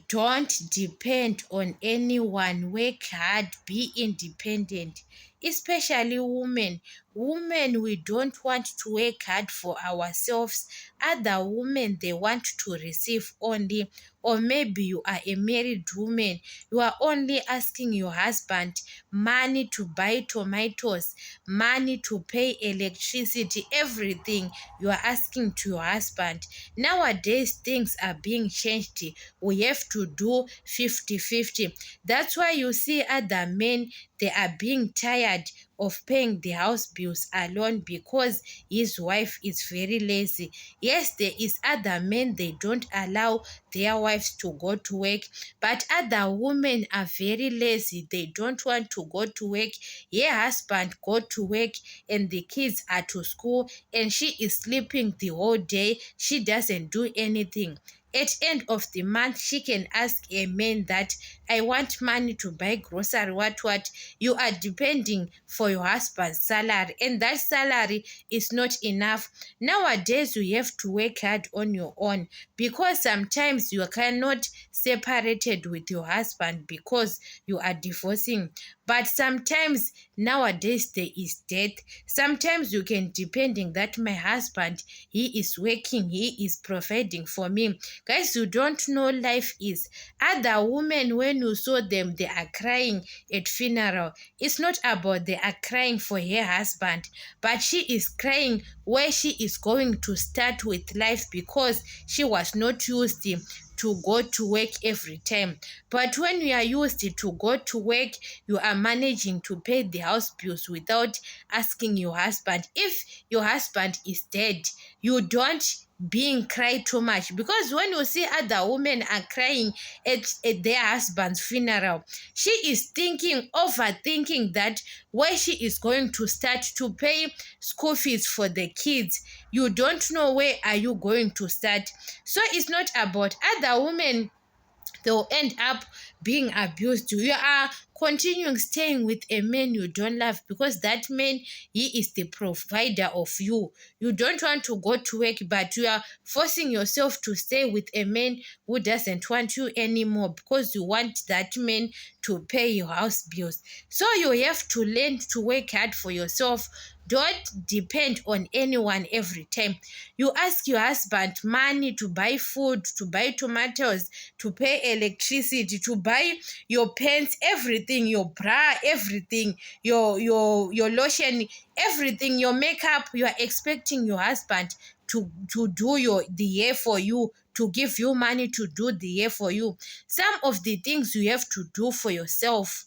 Don't depend on anyone. Work hard, be independent. Especially women. Women, we don't want to work hard for ourselves. Other women, they want to receive only. Or maybe you are a married woman. You are only asking your husband money to buy tomatoes, money to pay electricity, everything you are asking to your husband. Nowadays, things are being changed. We have to do 50-50. That's why you see other men, they are being tired of paying the house bills alone because his wife is very lazy. Yes, there is other men, they don't allow their wives to go to work, but other women are very lazy. They don't want to go to work. Her husband go to work and the kids are to school and she is sleeping the whole day. She doesn't do anything. At end of the month, she can ask a man that I want money to buy grocery, what. You are depending for your husband's salary, and that salary is not enough. Nowadays, you have to work hard on your own because sometimes you cannot separated with your husband because you are divorcing. But sometimes nowadays there is death. Sometimes you can depending that my husband, he is working, he is providing for me. Guys, you don't know life is. Other women, when you saw them, they are crying at funeral. It's not about they are crying for her husband, but she is crying where she is going to start with life because she was not used to go to work every time. But when you are used to go to work, you are managing to pay the house bills without asking your husband. If your husband is dead, you don't being cry too much because when you see other women are crying at their husband's funeral, she is thinking, overthinking that where she is going to start to pay school fees for the kids. You don't know where are you going to start. So it's not about other women, they'll end up being abused. You are continuing staying with a man you don't love because that man, he is the provider of you. You don't want to go to work, but you are forcing yourself to stay with a man who doesn't want you anymore because you want that man to pay your house bills. So you have to learn to work hard for yourself. Don't depend on anyone every time. You ask your husband money to buy food, to buy tomatoes, to pay electricity, to buy your pants, everything, your bra, everything, your lotion, everything, your makeup. You are expecting your husband to do the hair for you, to give you money to do the hair for you. Some of the things you have to do for yourself.